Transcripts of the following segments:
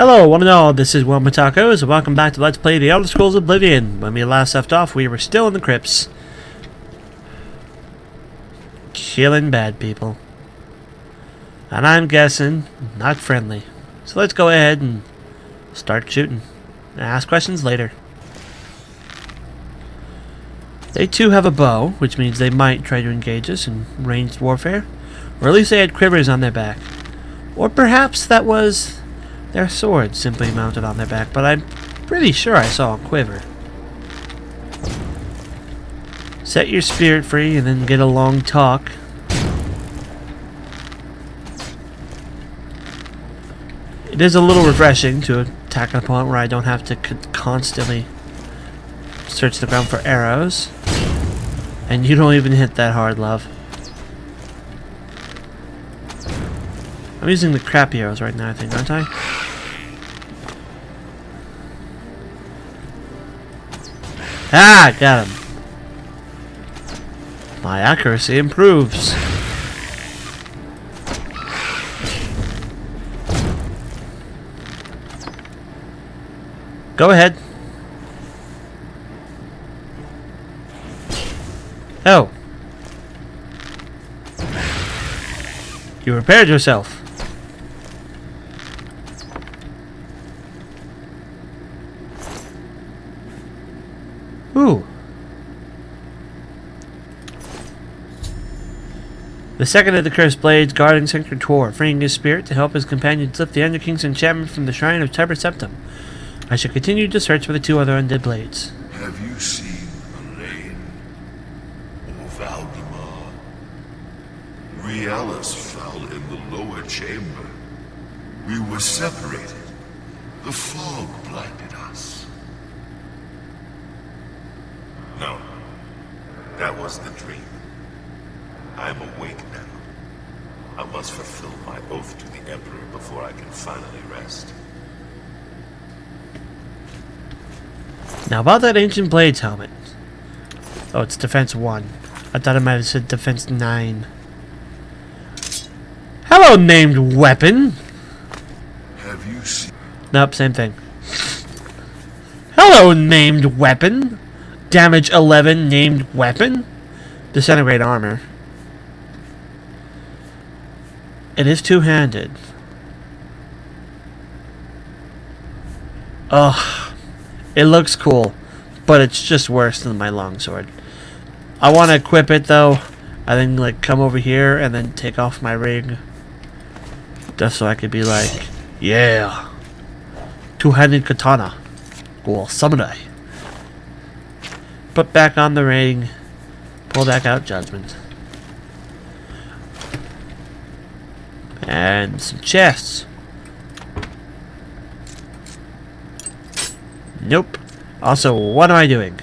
Hello, one and all, this is WellArmedWithTacos, and welcome back to Let's Play The Elder Scrolls Oblivion. When we last left off, we were still in the crypts. Killing bad people. And I'm guessing, not friendly. So let's go ahead and start shooting. And ask questions later. They too have a bow, which means they might try to engage us in ranged warfare. Or at least they had quivers on their back. Or perhaps that was their swords simply mounted on their back, but I'm pretty sure I saw a quiver. Set your spirit free and then get a long talk. It is a little refreshing to attack an opponent where I don't have to constantly search the ground for arrows. And you don't even hit that hard, love. I'm using the crappy arrows right now, I think, aren't I? Ah, got him. My accuracy improves. Go ahead. Oh. You repaired yourself. Ooh. The second of the cursed blades guarding Sector Tor, freeing his spirit to help his companions lift the Underking's enchantment from the shrine of Tiber Septim. I shall continue to search for the two other undead blades. Have you seen Elaine or Valdemar? Realis fell in the lower chamber. We were separated. The fog blinded us. No, that was the dream. I'm awake now. I must fulfill my oath to the Emperor before I can finally rest. Now about that Ancient Blades helmet. Oh, it's Defense 1. I thought it might have said Defense 9. Hello, named weapon! Have you seen... Nope, same thing. Hello, named weapon! Damage 11, named weapon? Disintegrate armor. It is two-handed. Ugh. It looks cool, but it's just worse than my longsword. I want to equip it though. I think like come over here and then take off my ring. Just so I could be like, yeah. Two-handed katana. Cool, samurai. Put back on the ring. Pull back out judgment. And some chests. Nope. Also, what am I doing?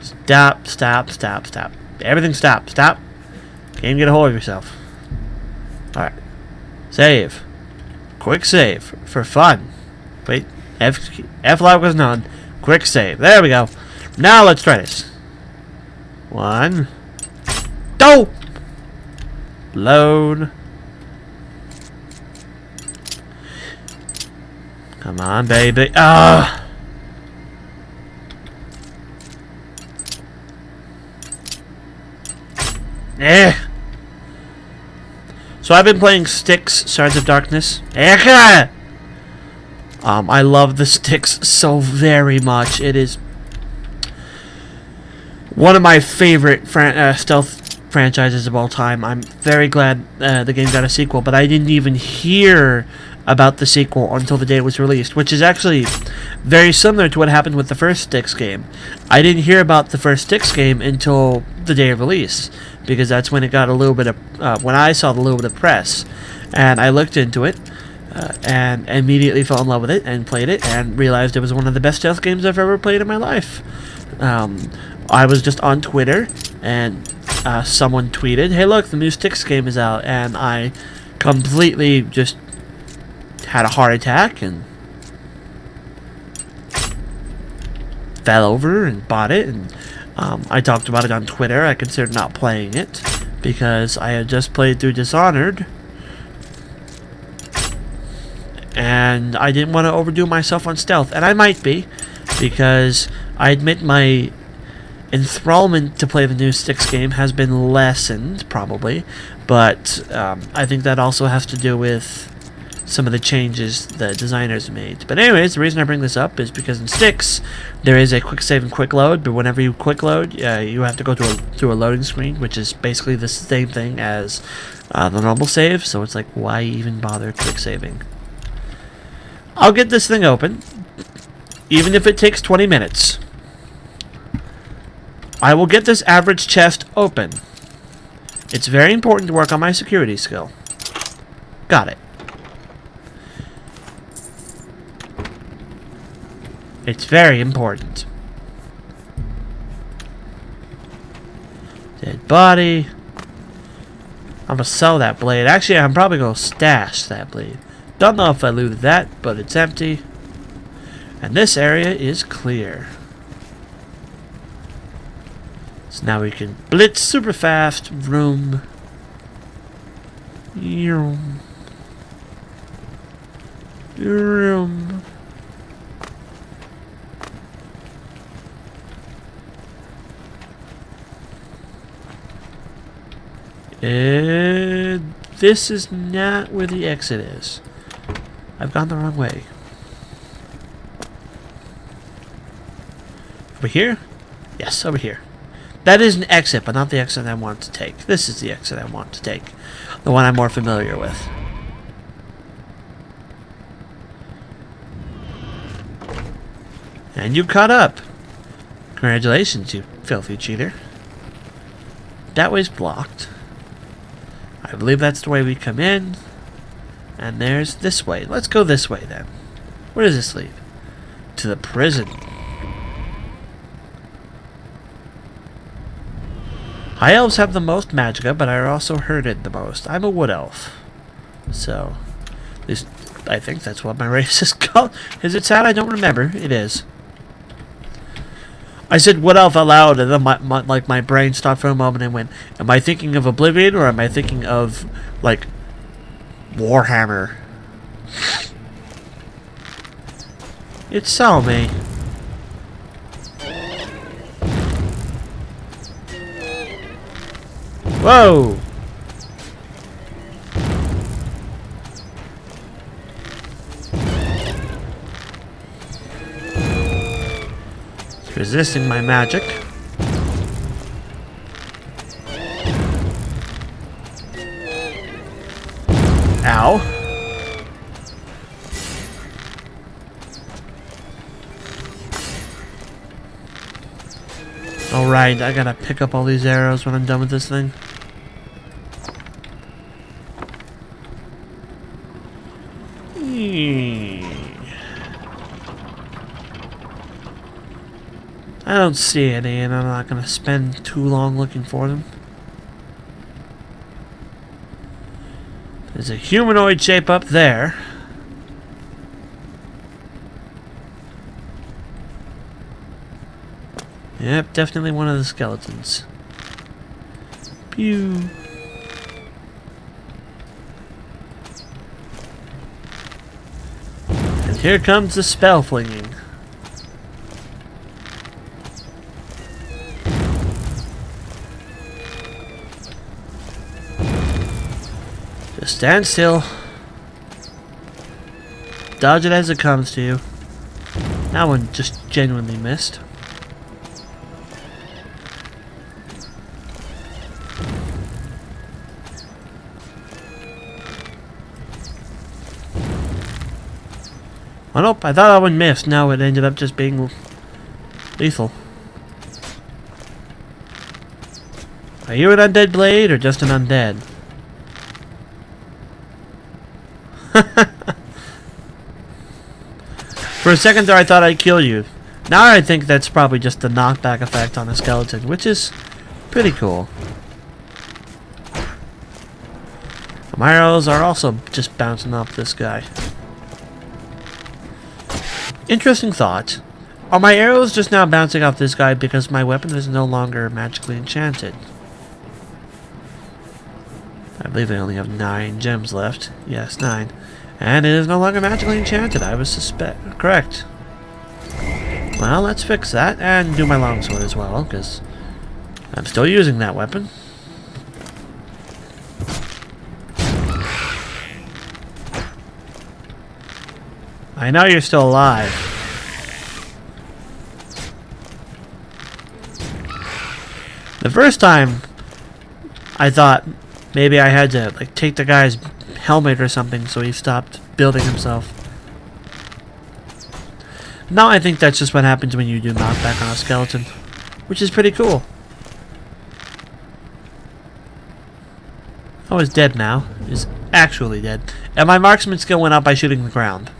Stop, stop, stop, stop. Everything stop, stop. Game, get a hold of yourself. Alright. Save. Quick save. For fun. Wait. F lock was none. Quick save. There we go. Now let's try this. 1. Go! Load. Come on, baby. Ah! Eh! So I've been playing Styx, Shards of Darkness. I love the Styx so very much. It is one of my favorite stealth franchises of all time. I'm very glad the game got a sequel, but I didn't even hear about the sequel until the day it was released, which is actually very similar to what happened with the first Styx game. I didn't hear about the first Styx game until the day of release, because that's when it got a little bit of, when I saw the little bit of press, and I looked into it, and immediately fell in love with it, and played it, and realized it was one of the best stealth games I've ever played in my life. I was just on Twitter, and someone tweeted, "Hey look, the new Styx game is out," and I completely just had a heart attack and fell over and bought it, and I talked about it on Twitter. I considered not playing it because I had just played through Dishonored and I didn't want to overdo myself on stealth, and I might be, because I admit my enthrallment to play the new Styx game has been lessened, probably, but I think that also has to do with some of the changes the designers made. But anyways, the reason I bring this up is because in Styx, there is a quick save and quick load, but whenever you quick load, you have to go through a loading screen, which is basically the same thing as the normal save, so it's like, why even bother quick saving? I'll get this thing open, even if it takes 20 minutes. I will get this average chest open. It's very important to work on my security skill. Got it. It's very important. Dead body. I'm gonna sell that blade. Actually, I'm probably gonna stash that blade. Don't know if I looted that, but it's empty. And this area is clear. So now we can blitz super fast. Room. Room. Room. This is not where the exit is. I've gone the wrong way. Over here? Yes, over here. That is an exit, but not the exit I want to take. This is the exit I want to take. The one I'm more familiar with. And you caught up. Congratulations, you filthy cheater. That way's blocked. I believe that's the way we come in. And there's this way. Let's go this way then. Where does this lead? To the prison. High elves have the most magicka, but I also herded the most. I'm a wood elf. So, at least I think that's what my race is called. Is it sad? I don't remember. It is. I said wood elf aloud, and then my brain stopped for a moment and went, am I thinking of Oblivion, or am I thinking of, like, Warhammer? It saw me. Whoa! It's resisting my magic. Ow. Alright, I gotta pick up all these arrows when I'm done with this thing. I don't see any, and I'm not gonna spend too long looking for them. There's a humanoid shape up there. Yep, definitely one of the skeletons. Pew. And here comes the spell flinging. Just stand still. Dodge it as it comes to you. That one just genuinely missed. Oh nope, I thought that one missed. Now it ended up just being lethal. Are you an undead blade or just an undead? For a second there I thought I'd kill you. Now I think that's probably just the knockback effect on a skeleton, which is pretty cool. My arrows are also just bouncing off this guy. Interesting thought. Are my arrows just now bouncing off this guy because my weapon is no longer magically enchanted? I believe I only have 9 gems left. Yes, 9. And it is no longer magically enchanted. I was correct. Well, let's fix that and do my longsword as well, because I'm still using that weapon. I know you're still alive. The first time, I thought maybe I had to like take the guy's helmet or something so he stopped building himself. Now I think that's just what happens when you do knockback on a skeleton, which is pretty cool. Oh, he's dead now. He's actually dead. And my marksman skill went up by shooting the ground.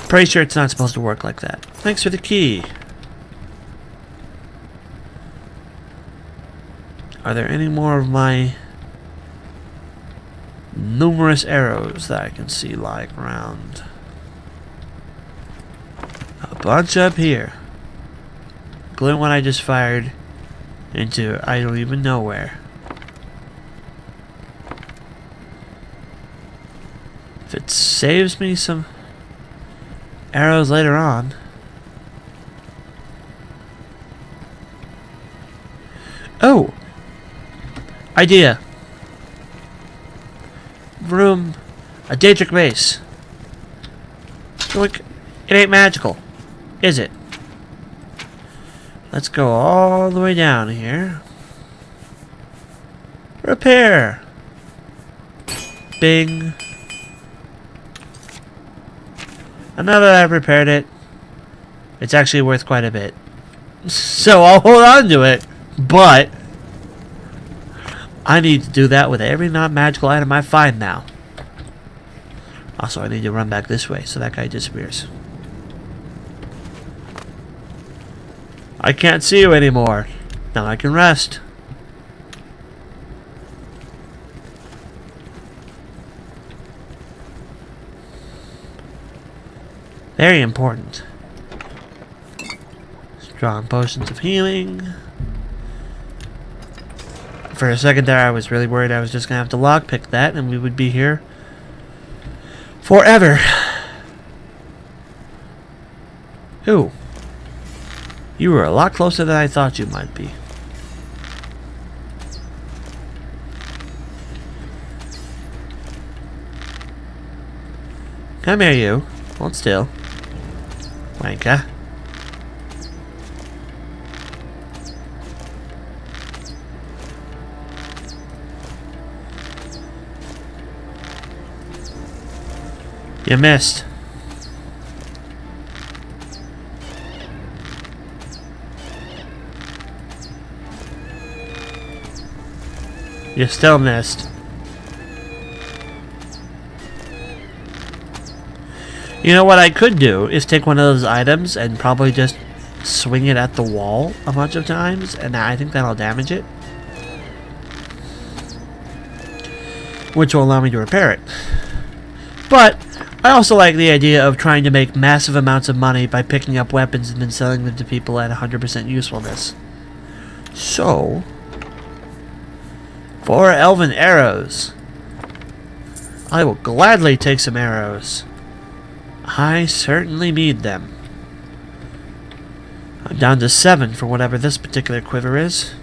Pretty sure it's not supposed to work like that. Thanks for the key. Are there any more of my numerous arrows that I can see lying around? A bunch up here. Including one I just fired into I don't even know where. If it saves me some arrows later on. Oh! Idea. Room. A Daedric base. Look, it ain't magical, is it? Let's go all the way down here. Repair. Bing. And now that I've repaired it, it's actually worth quite a bit. So I'll hold on to it, but I need to do that with every non-magical item I find now. Also, I need to run back this way so that guy disappears. I can't see you anymore. Now I can rest. Very important. Strong potions of healing. For a second there, I was really worried I was just going to have to lockpick that and we would be here forever. Ooh. You were a lot closer than I thought you might be. Come here, you. Hold still. Wanker. You missed. You still missed. You know what I could do is take one of those items and probably just swing it at the wall a bunch of times, and I think that'll damage it. Which will allow me to repair it. But I also like the idea of trying to make massive amounts of money by picking up weapons and then selling them to people at 100% usefulness. So, 4 elven arrows. I will gladly take some arrows. I certainly need them. I'm down to 7 for whatever this particular quiver is.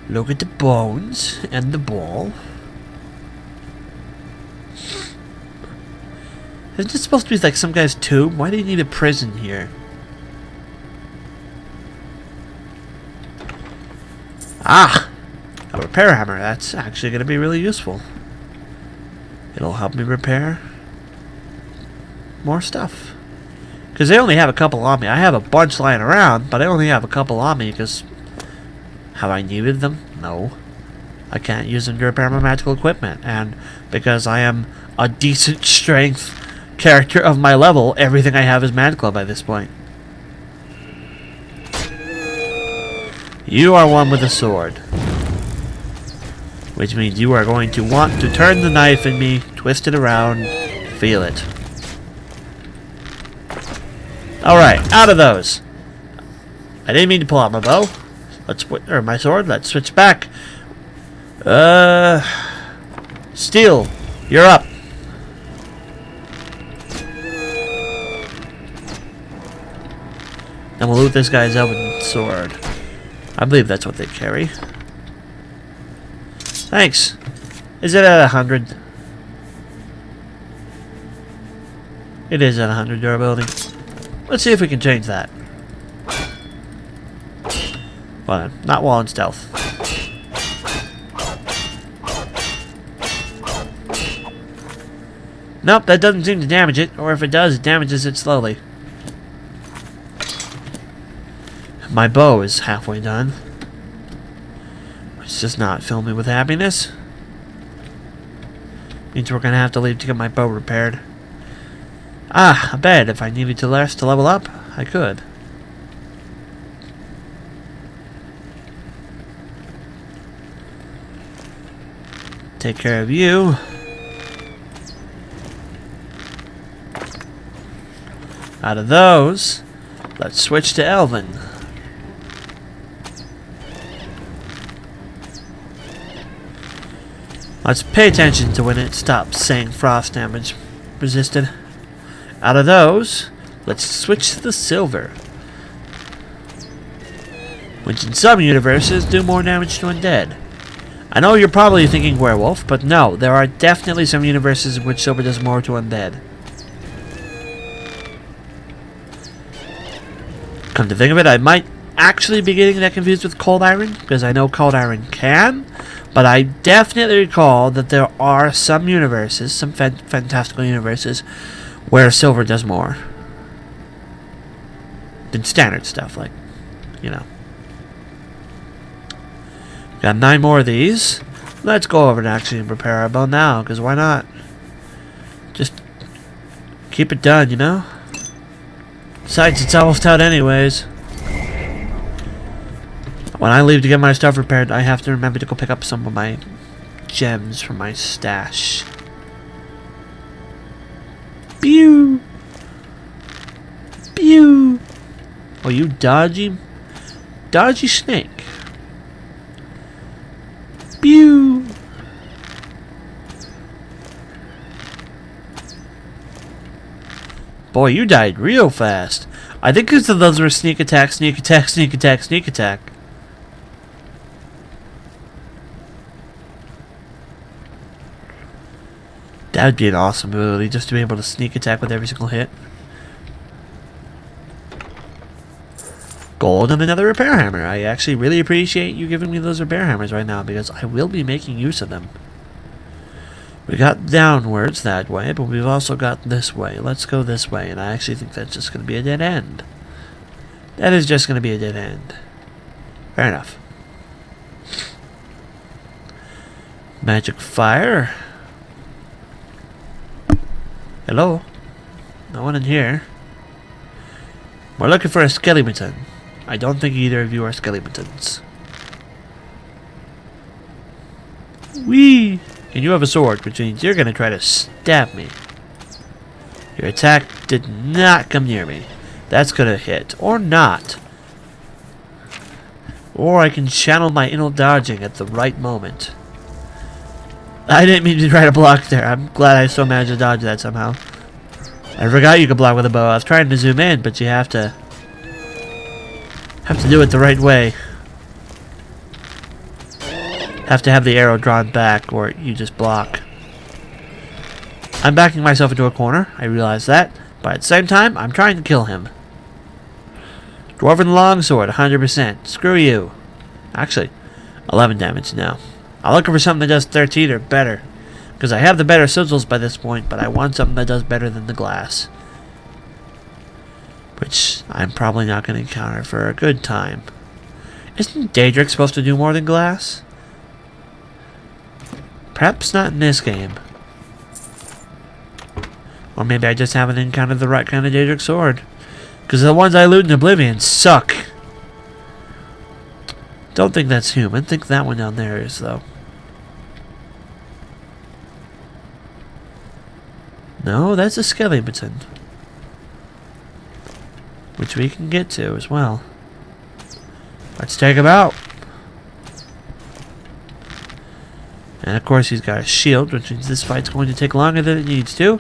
Look at the bones and the ball. Isn't this supposed to be like some guy's tomb? Why do you need a prison here? Ah! A repair hammer. That's actually going to be really useful. It'll help me repair more stuff. Because they only have a couple on me. I have a bunch lying around, but I only have a couple on me because... Have I needed them? No. I can't use them to repair my magical equipment. And because I am a decent strength character of my level, everything I have is magical by this point. You are one with a sword. Which means you are going to want to turn the knife in me, twist it around, feel it. Alright, out of those. I didn't mean to pull out my bow. Or my sword. Let's switch back. Steel, you're up. And we'll loot this guy's elven sword. I believe that's what they carry. Thanks. Is it at 100? It is at 100 durability. Let's see if we can change that. Well, not while in stealth. Nope, that doesn't seem to damage it, or if it does, it damages it slowly. My bow is halfway done, which does not fill me with happiness. Means we're gonna have to leave to get my bow repaired. Ah, a bed. If I needed to rest to level up, I could. Take care of you. Out of those, let's switch to Elven. Let's pay attention to when it stops saying frost damage resisted. Out of those, let's switch to the silver, which in some universes do more damage to undead. I know you're probably thinking werewolf, but no, there are definitely some universes in which silver does more to undead. Come to think of it, I might actually be getting that confused with cold iron, because I know cold iron can, but I definitely recall that there are some universes, some fantastical universes, where silver does more than standard stuff, like, you know. Got 9 more of these. Let's go over and actually prepare our bow now, because why not? Just keep it done, you know? Besides, it's almost out anyways. When I leave to get my stuff repaired, I have to remember to go pick up some of my gems from my stash. Pew! Pew! Oh, you dodgy snake. Pew! Boy, you died real fast. I think because of those were sneak attack, sneak attack, sneak attack, sneak attack. That would be an awesome ability, just to be able to sneak attack with every single hit. Gold and another repair hammer. I actually really appreciate you giving me those repair hammers right now, because I will be making use of them. We got downwards that way, but we've also got this way. Let's go this way, and I actually think that's just going to be a dead end. That is just going to be a dead end. Fair enough. Magic fire. Hello? No one in here. We're looking for a skeleton. I don't think either of you are skeletons. Whee! And you have a sword, which means you're going to try to stab me. Your attack did not come near me. That's going to hit. Or not. Or I can channel my inner dodging at the right moment. I didn't mean to try to block there. I'm glad I still managed to dodge that somehow. I forgot you could block with a bow. I was trying to zoom in, but you have to do it the right way. Have to have the arrow drawn back, or you just block. I'm backing myself into a corner. I realize that, but at the same time, I'm trying to kill him. Dwarven longsword, 100%. Screw you. Actually, 11 damage now. I'm looking for something that does 13 or better, because I have the better sigils by this point, but I want something that does better than the glass, which I'm probably not going to encounter for a good time. Isn't Daedric supposed to do more than glass? Perhaps not in this game. Or maybe I just haven't encountered the right kind of Daedric sword, because the ones I loot in Oblivion suck. Don't think that's human. Think that one down there is, though. No, that's a skeleton, which we can get to as well. Let's take him out. And of course he's got a shield, which means this fight's going to take longer than it needs to.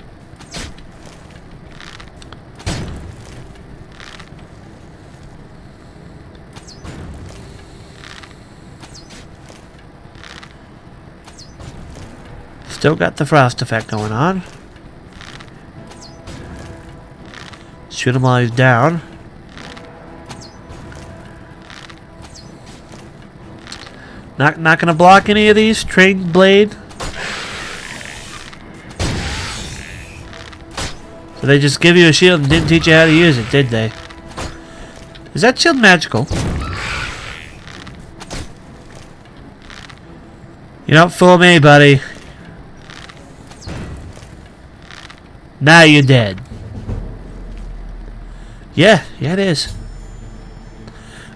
Still got the frost effect going on. Shoot him while he's down. Not gonna block any of these. Trained blade. So they just give you a shield and didn't teach you how to use it, did they? Is that shield magical? You don't fool me, buddy. Now you're dead. Yeah, it is.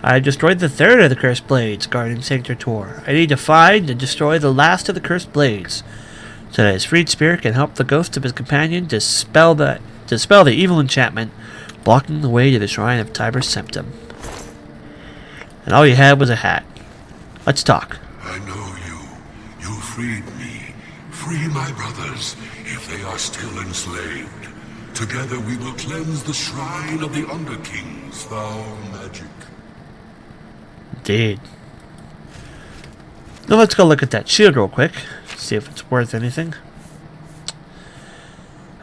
I destroyed the third of the cursed blades guarding Sanctor Tor. I need to find and destroy the last of the cursed blades, so that his freed spirit can help the ghost of his companion dispel the evil enchantment blocking the way to the shrine of Tiber's Septum. And all you had was a hat. Let's talk. I know you. You freed me. Free my brothers, if they are still enslaved. Together we will cleanse the shrine of the Underking's foul magic. Indeed. Now let's go look at that shield real quick. See if it's worth anything.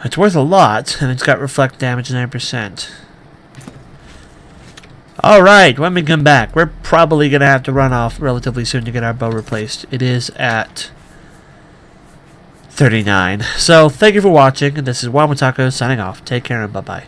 It's worth a lot, and it's got reflect damage 9%. Alright, when we come back, we're probably going to have to run off relatively soon to get our bow replaced. It is at 39. So, thank you for watching, and this is WellArmedWithTacos signing off. Take care and bye-bye.